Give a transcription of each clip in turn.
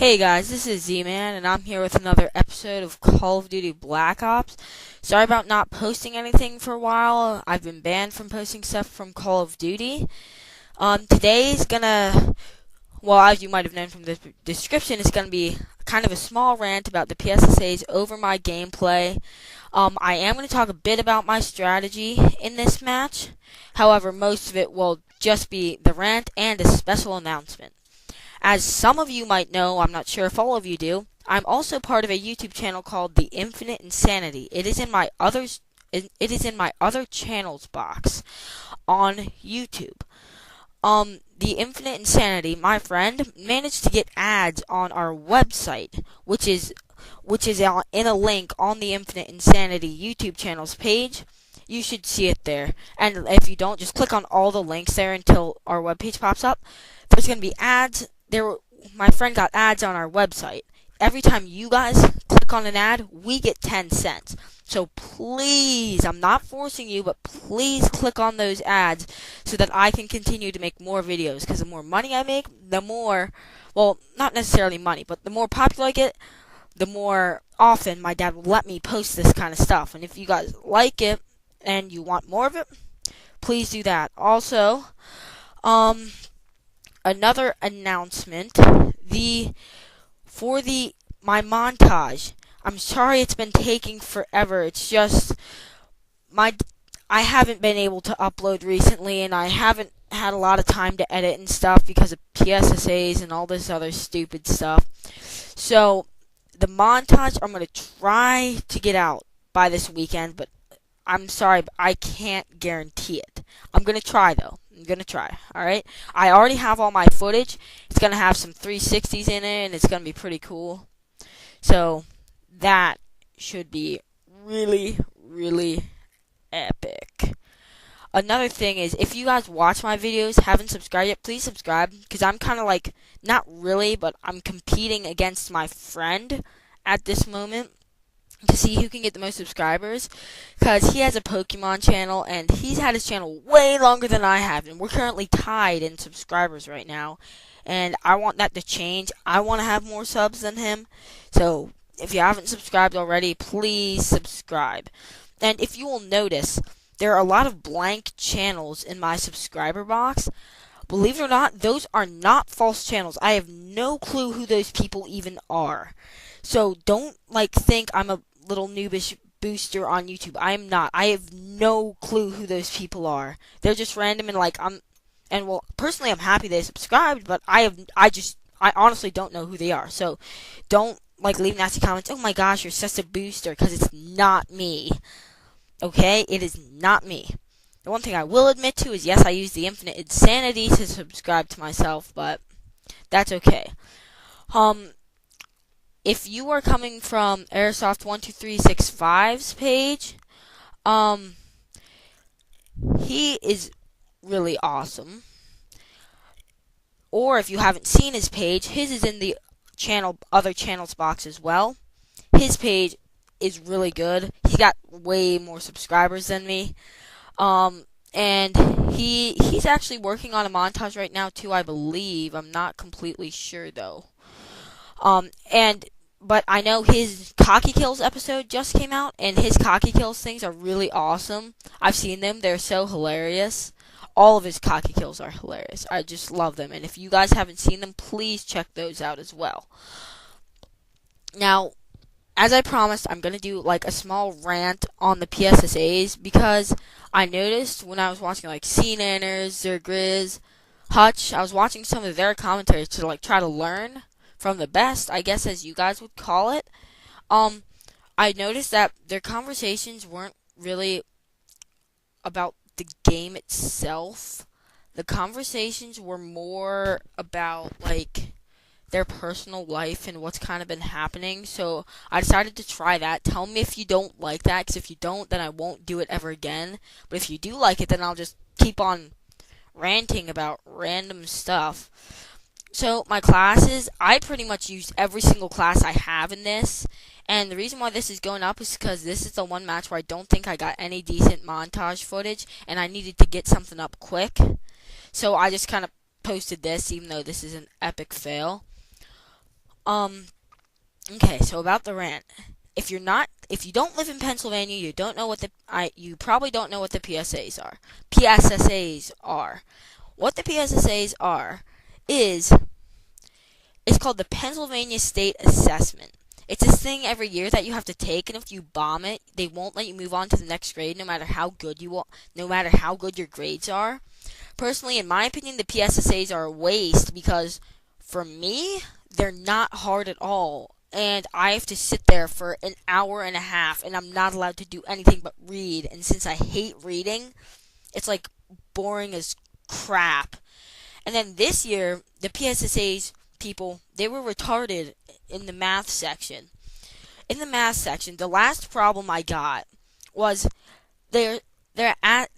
Hey guys, this is Z-Man, and I'm here with another episode of Call of Duty Black Ops. Sorry about not posting anything for a while. I've been banned from posting stuff from Call of Duty. Today's gonna, well, as you might have known from the description, it's gonna be kind of a small rant about the PSSA'S over my gameplay. I am gonna talk a bit about my strategy in this match. However, most of it will just be the rant and a special announcement. As some of you might know, I'm not sure if all of you do, I'm also part of a YouTube channel called The Infinite Insanity. It is in my other channels box on YouTube. The Infinite Insanity, my friend, managed to get ads on our website, which is in a link on the Infinite Insanity YouTube channel's page. You should see it there. And if you don't, just click on all the links there until our webpage pops up. There's going to be ads. My friend got ads on our website. Every time you guys click on an ad, we get 10 cents. So please, I'm not forcing you, but please click on those ads so that I can continue to make more videos. Because the more money I make, the more, well, not necessarily money, but the more popular I get, the more often my dad will let me post this kind of stuff. And if you guys like it and you want more of it, please do that. Also, another announcement, my montage. I'm sorry it's been taking forever. It's just I haven't been able to upload recently, and I haven't had a lot of time to edit and stuff because of PSSA'S and all this other stupid stuff. So the montage I'm going to try to get out by this weekend, but I'm sorry, but I can't guarantee it. I'm going to try, though. I'm going to try, alright? I already have all my footage. It's going to have some 360s in it, and it's going to be pretty cool. So, that should be really, really epic. Another thing is, if you guys watch my videos, haven't subscribed yet, please subscribe, because I'm kind of like, not really, but I'm competing against my friend at this moment to see who can get the most subscribers, because he has a Pokemon channel, and he's had his channel way longer than I have, and we're currently tied in subscribers right now, and I want that to change. I want to have more subs than him, so if you haven't subscribed already, please subscribe. And if you will notice, there are a lot of blank channels in my subscriber box. Believe it or not, those are not false channels. I have no clue who those people even are. So don't think I'm a little noobish booster on YouTube. I am not. I have no clue who those people are. They're just random, and personally I'm happy they subscribed, but I honestly don't know who they are. So don't leave nasty comments. Oh my gosh, you're such a booster, because it's not me. Okay? It is not me. The one thing I will admit to is, yes, I use the Infinite Insanity to subscribe to myself, but that's okay. If you are coming from Airsoft12365's page, he is really awesome. Or if you haven't seen his page, his is in the other channels box as well. His page is really good. He got way more subscribers than me. And he's actually working on a montage right now too, I believe. I'm not completely sure though. But I know his Cocky Kills episode just came out, and his Cocky Kills things are really awesome. I've seen them. They're so hilarious. All of his Cocky Kills are hilarious. I just love them. And if you guys haven't seen them, please check those out as well. Now, as I promised, I'm going to do a small rant on the PSSA'S, because I noticed when I was watching CNanners, Zergriz, Hutch, I was watching some of their commentaries to try to learn from the best, I guess, as you guys would call it. I noticed that their conversations weren't really about the game itself. The conversations were more about their personal life and what's kind of been happening. So I decided to try that. Tell me if you don't like that, because if you don't, then I won't do it ever again. But if you do like it, then I'll just keep on ranting about random stuff. So my classes, I pretty much used every single class I have in this. And the reason why this is going up is because this is the one match where I don't think I got any decent montage footage, and I needed to get something up quick. So I just kind of posted this, even though this is an epic fail. Um, okay, so about the rant. If you don't live in Pennsylvania, you don't know what you probably don't know what the PSAs are. PSSAs are. What the PSSAs are is it's called the Pennsylvania State Assessment. It's this thing every year that you have to take, and if you bomb it, they won't let you move on to the next grade, no matter how good your grades are. Personally, in my opinion, the PSSAs are a waste because, for me, they're not hard at all. And I have to sit there for an hour and a half, and I'm not allowed to do anything but read. And since I hate reading, it's like boring as crap. And then this year, the PSSA's people, they were retarded in the math section. In the math section, the last problem I got was they're they're at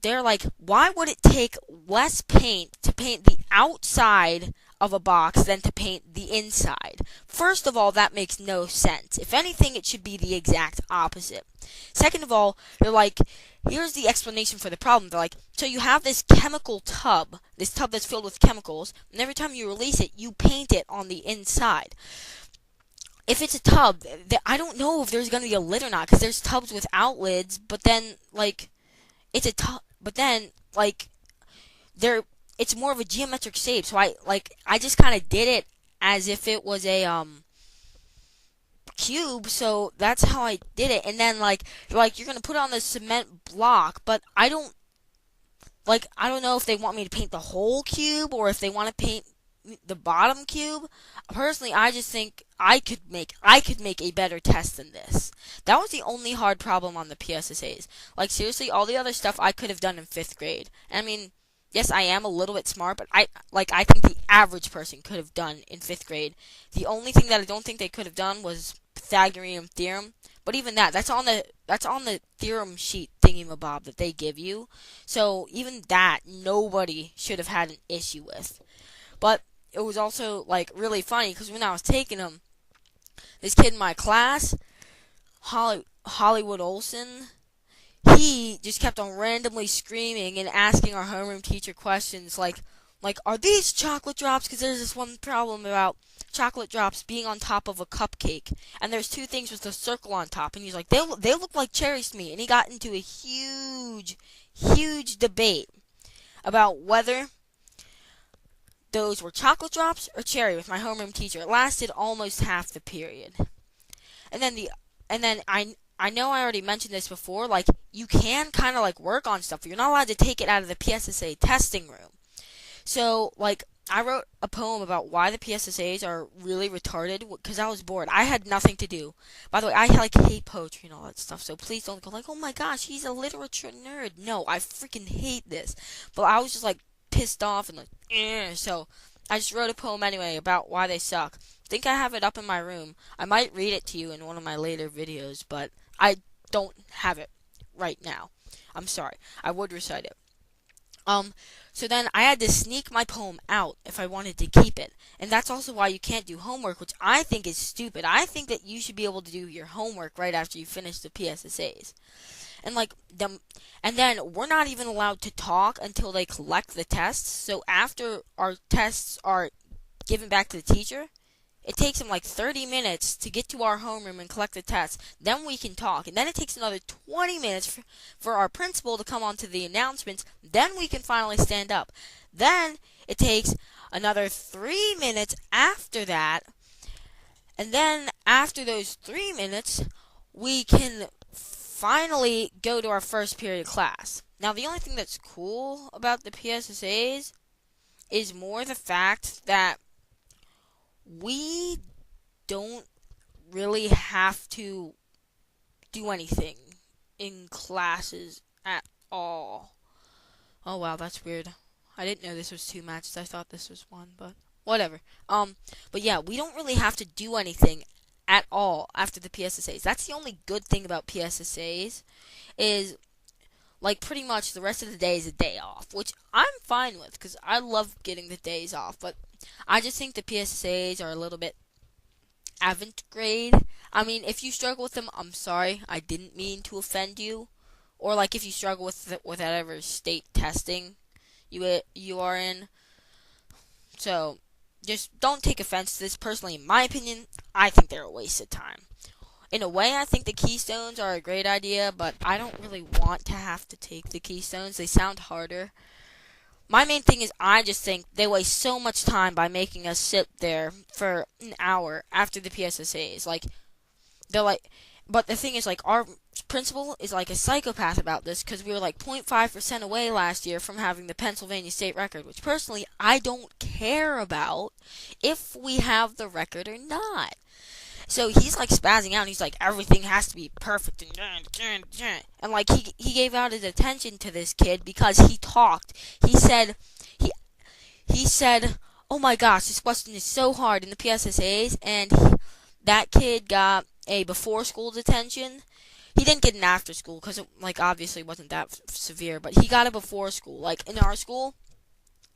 they're like, why would it take less paint to paint the outside of a box than to paint the inside? First of all, that makes no sense. If anything, it should be the exact opposite. Second of all, they're like, here's the explanation for the problem. They're like, so you have this chemical tub, this tub that's filled with chemicals, and every time you release it, you paint it on the inside. If it's a tub, I don't know if there's going to be a lid or not, because there's tubs without lids, but then, like, it's a tub, but then, like, there, it's more of a geometric shape, so I just kind of did it as if it was a, cube, so that's how I did it, and then, like, you're going to put it on the cement block, but I don't know if they want me to paint the whole cube, or if they want to paint the bottom cube. Personally, I just think I could make a better test than this. That was the only hard problem on the PSSA's. Like, seriously, all the other stuff I could have done in 5th grade. And I mean, yes, I am a little bit smart, but I think the average person could have done in 5th grade. The only thing that I don't think they could have done was Pythagorean theorem. But even that's on the theorem sheet thingy-mabob that they give you. So even that, nobody should have had an issue with. But it was also, like, really funny, because when I was taking them, this kid in my class, Hollywood Olson, he just kept on randomly screaming and asking our homeroom teacher questions like, are these chocolate drops? Because there's this one problem about chocolate drops being on top of a cupcake, and there's two things with a circle on top, and he's like, they look like cherries to me, and he got into a huge debate about whether those were chocolate drops or cherry with my homeroom teacher. It lasted almost half the period. And then I know I already mentioned this before, like, you can kind of, like, work on stuff. You're not allowed to take it out of the PSSA testing room. So, like, I wrote a poem about why the PSSA's are really retarded, because I was bored. I had nothing to do. By the way, I, like, hate poetry and all that stuff, so please don't go like, oh my gosh, he's a literature nerd. No, I freaking hate this. But I was just, like, pissed off and, like, so I just wrote a poem anyway about why they suck. I think I have it up in my room. I might read it to you in one of my later videos, but I don't have it right now. I'm sorry. I would recite it. So then I had to sneak my poem out if I wanted to keep it. And that's also why you can't do homework, which I think is stupid. I think that you should be able to do your homework right after you finish the PSSA's. And then we're not even allowed to talk until they collect the tests. So after our tests are given back to the teacher, it takes them like 30 minutes to get to our homeroom and collect the tests. Then we can talk. And then it takes another 20 minutes for our principal to come on to the announcements. Then we can finally stand up. Then it takes another 3 minutes after that. And then after those 3 minutes, we can finally go to our first period class. Now, the only thing that's cool about the PSSA's is more the fact that we don't really have to do anything in classes at all. Oh wow, that's weird. I didn't know this was 2 matches. I thought this was 1, but whatever. But yeah, we don't really have to do anything at all after the PSSA's. That's the only good thing about PSSA's is, like, pretty much the rest of the day is a day off, which I'm fine with because I love getting the days off, but I just think the PSSA's are a little bit avant-grade. I mean, if you struggle with them, I'm sorry. I didn't mean to offend you. Or, like, if you struggle with whatever state testing you are in. So, just don't take offense to this. Personally, in my opinion, I think they're a waste of time. In a way, I think the Keystones are a great idea, but I don't really want to have to take the Keystones. They sound harder. My main thing is I just think they waste so much time by making us sit there for an hour after the PSSA'S. Like, they're like, but the thing is, like, our principal is like a psychopath about this because we were like 0.5% away last year from having the Pennsylvania state record, which personally I don't care about if we have the record or not. So he's like spazzing out. And he's like, everything has to be perfect, and like he gave out his attention to this kid because he talked. He he said, "Oh my gosh, this question is so hard in the PSSA'S," and that kid got a before school detention. He didn't get an after school because it like obviously wasn't that severe, but he got a before school. Like in our school,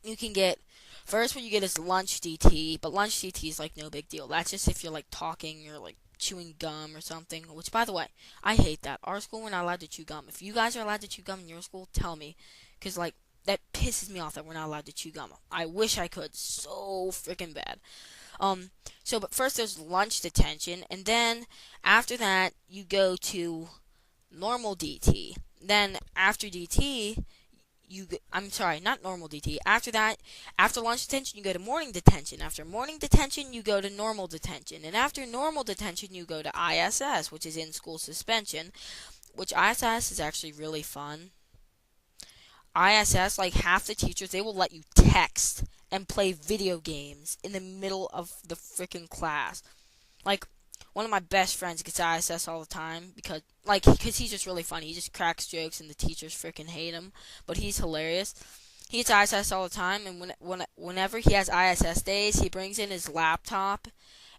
you can get first what you get is lunch DT, but lunch DT is like no big deal. That's just if you're like talking or like chewing gum or something. Which, by the way, I hate that. Our school, we're not allowed to chew gum. If you guys are allowed to chew gum in your school, tell me, because like that pisses me off that we're not allowed to chew gum. I wish I could so freaking bad. But first there's lunch detention, and then after that you go to normal DT. Then after DT, I'm sorry, not normal DT. After that, after lunch detention, you go to morning detention. After morning detention, you go to normal detention. And after normal detention, you go to ISS, which is in-school suspension, which ISS is actually really fun. ISS, like half the teachers, they will let you text and play video games in the middle of the freaking class. Like, one of my best friends gets ISS all the time because he's just really funny. He just cracks jokes and the teachers freaking hate him, but he's hilarious. He gets ISS all the time, and whenever he has ISS days, he brings in his laptop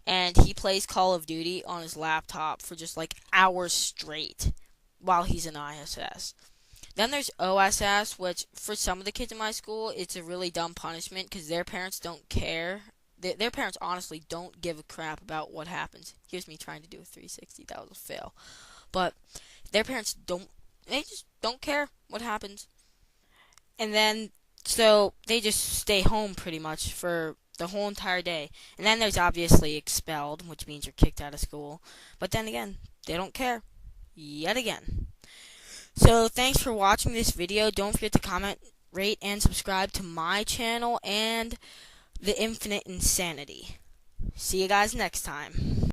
and he plays Call of Duty on his laptop for just like hours straight while he's in ISS. Then there's OSS, which for some of the kids in my school, it's a really dumb punishment because their parents don't care. Their parents honestly don't give a crap about what happens. Here's me trying to do a 360. That was a fail. But their parents they just don't care what happens. And then, so they just stay home pretty much for the whole entire day. And then there's obviously expelled, which means you're kicked out of school. But then again, they don't care. Yet again. So thanks for watching this video. Don't forget to comment, rate, and subscribe to my channel and The Infinite Insanity. See you guys next time.